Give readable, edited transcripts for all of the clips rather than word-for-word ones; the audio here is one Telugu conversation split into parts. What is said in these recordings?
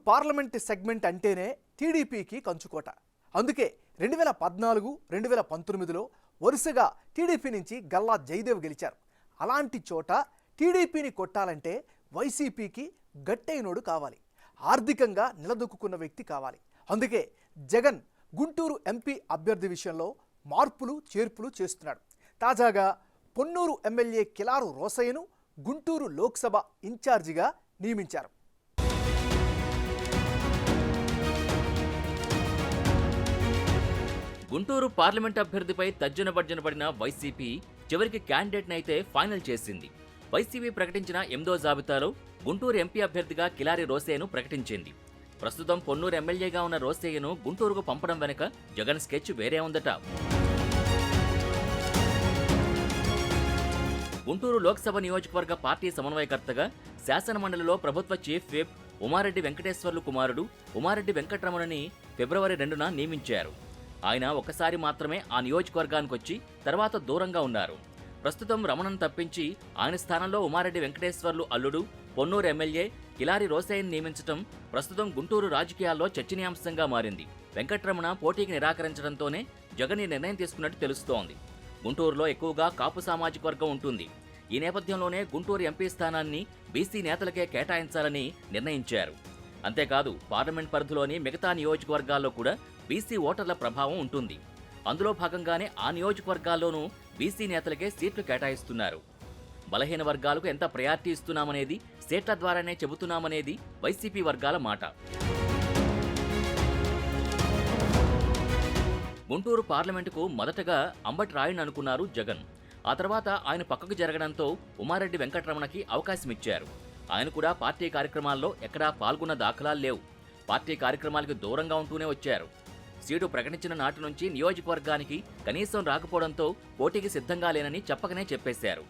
పార్లమెంట్ సెగ్మెంట్ అంటేనే టీడీపీకి కంచుకోట. అందుకే 2014, 2019లో వరుసగా టీడీపీ నుంచి గల్లా జయదేవ్ గెలిచారు. అలాంటి చోట టీడీపీని కొట్టాలంటే వైసీపీకి గట్టైనోడు కావాలి, ఆర్థికంగా నిలదొక్కున్న వ్యక్తి కావాలి. అందుకే జగన్ గుంటూరు ఎంపీ అభ్యర్థి విషయంలో మార్పులు చేర్పులు చేస్తున్నాడు. తాజాగా పొన్నూరు ఎమ్మెల్యే కిలారు రోసయ్యను గుంటూరు లోక్సభ ఇన్ఛార్జిగా నియమించారు. గుంటూరు పార్లమెంట్ అభ్యర్థిపై తర్జన భర్జన పడిన వైసీపీ చివరికి క్యాండిడేట్ని అయితే ఫైనల్ చేసింది. వైసీపీ ప్రకటించిన 8వ జాబితాలో గుంటూరు ఎంపీ అభ్యర్థిగా కిలారి రోసయ్యను ప్రకటించింది. ప్రస్తుతం పొన్నూరు ఎమ్మెల్యేగా ఉన్న రోసయ్యను గుంటూరుకు పంపడం వెనుక జగన్ స్కెచ్ వేరే ఉందట. గుంటూరు లోక్సభ నియోజకవర్గ పార్టీ సమన్వయకర్తగా శాసనమండలిలో ప్రభుత్వ చీఫ్ విప్ ఉమారెడ్డి వెంకటేశ్వర్లు కుమారుడు ఉమారెడ్డి వెంకటరమణని ఫిబ్రవరి 2న నియమించారు. ఆయన ఒక్కసారి మాత్రమే ఆ నియోజకవర్గానికి వచ్చి తర్వాత దూరంగా ఉన్నారు. ప్రస్తుతం రమణను తప్పించి ఆయన స్థానంలో ఉమారెడ్డి వెంకటేశ్వర్లు అల్లుడు పొన్నూరు ఎమ్మెల్యే కిలారి రోసయ్యను నియమించడం ప్రస్తుతం గుంటూరు రాజకీయాల్లో చర్చనీయాంశంగా మారింది. వెంకటరమణ పోటీకి నిరాకరించడంతోనే జగన్ ఈ నిర్ణయం తీసుకున్నట్టు తెలుస్తోంది. గుంటూరులో ఎక్కువగా కాపు సామాజిక వర్గం ఉంటుంది. ఈ నేపథ్యంలోనే గుంటూరు ఎంపీ స్థానాన్ని బీసీ నేతలకే కేటాయించాలని నిర్ణయించారు. అంతేకాదు పార్లమెంట్ పరిధిలోని మిగతా నియోజకవర్గాల్లో కూడా బీసీ ఓటర్ల ప్రభావం ఉంటుంది. అందులో భాగంగానే ఆ నియోజకవర్గాల్లోనూ బీసీ నేతలకే సీట్లు కేటాయిస్తున్నారు. బలహీన వర్గాలకు ఎంత ప్రయారిటీ ఇస్తున్నామనేది సీట్ల ద్వారానే చెబుతున్నామనేది వైసీపీ వర్గాల మాట. గుంటూరు పార్లమెంటుకు మొదటగా అంబటి రాయుడుని అనుకున్నారు జగన్. ఆ తర్వాత ఆయన పక్కకు జరగడంతో ఉమారెడ్డి వెంకటరమణకి అవకాశమిచ్చారు. ఆయన కూడా పార్టీ కార్యక్రమాల్లో ఎక్కడా పాల్గొన్న దాఖలాలు లేవు. పార్టీ కార్యక్రమాలకు దూరంగా ఉంటూనే వచ్చారు. సీటు ప్రకటించిన నాటి నుంచి నియోజకవర్గానికి కనీసం రాకపోవడంతో పోటీకి సిద్ధంగా లేనని చెప్పకనే చెప్పేశారు.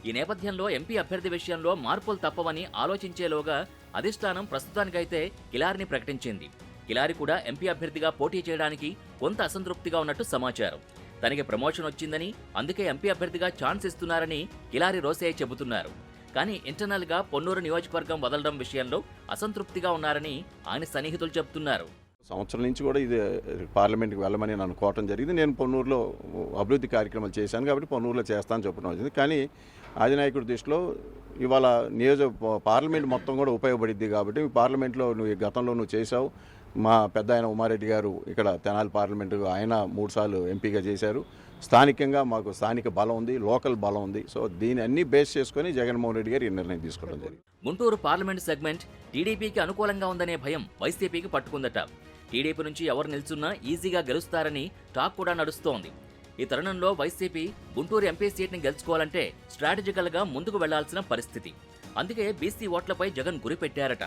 ఈ నేపథ్యంలో ఎంపీ అభ్యర్థి విషయంలో మార్పులు తప్పవని ఆలోచించేలోగా అధిష్టానం ప్రస్తుతానికైతే కిలారిని ప్రకటించింది. కిలారి కూడా ఎంపీ అభ్యర్థిగా పోటీ చేయడానికి కొంత అసంతృప్తిగా ఉన్నట్టు సమాచారం. తనకి ప్రమోషన్ వచ్చిందని అందుకే ఎంపీ అభ్యర్థిగా ఛాన్స్ ఇస్తున్నారని కిలారి రోసయ్య చెబుతున్నారు. కానీ ఇంటర్నల్గా పొన్నూరు నియోజకవర్గం వదలడం విషయంలో అసంతృప్తిగా ఉన్నారని ఆయన సన్నిహితులు చెబుతున్నారు. సంవత్సరం నుంచి కూడా ఇది పార్లమెంట్కి వెళ్ళమని నన్ను కోరటం జరిగింది. నేను పొన్నూరులో అభివృద్ధి కార్యక్రమాలు చేశాను కాబట్టి పొన్నూరులో చేస్తానని చెప్పడం వచ్చింది. కానీ అధినాయకుడి దృష్టిలో ఇవాళ పార్లమెంట్ మొత్తం కూడా ఉపయోగపడిద్ది కాబట్టి పార్లమెంట్లో నువ్వు గతంలో నువ్వు చేశావు. మా పెద్ద ఆయన ఉమారెడ్డి గారు ఇక్కడ తెనాలి పార్లమెంటు ఆయన 3 సార్లు ఎంపీగా చేశారు. స్థానికంగా మాకు స్థానిక బలం ఉంది, లోకల్ బలం ఉంది. సో దీన్ని అన్ని బేస్ చేసుకుని జగన్మోహన్ రెడ్డి గారు ఈ నిర్ణయం తీసుకోవడం జరిగింది. గుంటూరు పార్లమెంట్ సెగ్మెంట్ టీడీపీకి అనుకూలంగా ఉందనే భయం వైసీపీకి పట్టుకుందట. టీడీపీ నుంచి ఎవరు నిల్చున్నా ఈజీగా గెలుస్తారని టాక్ కూడా నడుస్తోంది. ఈ తరుణంలో వైసీపీ గుంటూరు ఎంపీ సీట్ని గెలుచుకోవాలంటే స్ట్రాటజికల్గా ముందుకు వెళ్లాల్సిన పరిస్థితి. అందుకే బీసీ ఓట్లపై జగన్ గురి పెట్టారట.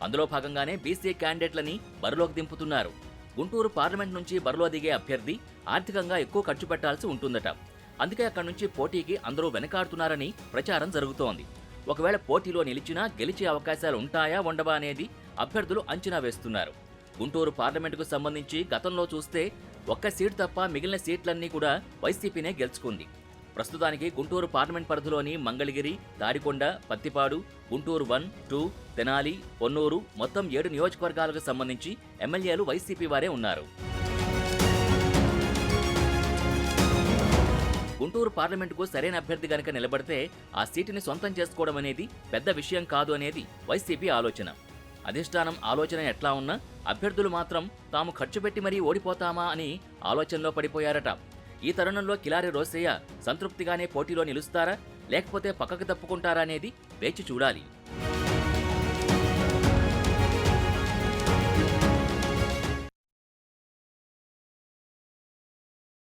అందులో భాగంగానే బీసీ క్యాండిడేట్లని బరిలోకి దింపుతున్నారు. గుంటూరు పార్లమెంట్ నుంచి బరిలో దిగే అభ్యర్థి ఆర్థికంగా ఎక్కువ ఖర్చు పెట్టాల్సి ఉంటుందట. అందుకే అక్కడి నుంచి పోటీకి అందరూ వెనకాడుతున్నారని ప్రచారం జరుగుతోంది. ఒకవేళ పోటీలో నిలిచినా గెలిచే అవకాశాలు ఉంటాయా ఉండవా అనేది అభ్యర్థులు అంచనా వేస్తున్నారు. గుంటూరు పార్లమెంటుకు సంబంధించి గతంలో చూస్తే ఒక్క సీటు తప్ప మిగిలిన సీట్లన్నీ కూడా వైసీపీనే గెలుచుకుంది. ప్రస్తుతానికి గుంటూరు పార్లమెంట్ పరిధిలోని మంగళగిరి, తాడికొండ, పత్తిపాడు, గుంటూరు 1, 2, తెనాలి, పొన్నూరు మొత్తం 7 నియోజకవర్గాలకు సంబంధించి ఎమ్మెల్యేలు వైసీపీ వారే ఉన్నారు. గుంటూరు పార్లమెంటుకు సరైన అభ్యర్థి గనక నిలబడితే ఆ సీటుని సొంతం చేసుకోవడం అనేది పెద్ద విషయం కాదు అనేది వైసీపీ ఆలోచన. అధిష్టానం ఆలోచన ఎట్లా ఉన్నా అభ్యర్థులు మాత్రం తాము ఖర్చు పెట్టి మరీ ఓడిపోతామా అని ఆలోచనలో పడిపోయారట. ఈ తరుణంలో కిలారి రోసయ్య సంతృప్తిగానే పోటీలో నిలుస్తారా లేకపోతే పక్కకు తప్పుకుంటారా అనేది వేచి చూడాలి.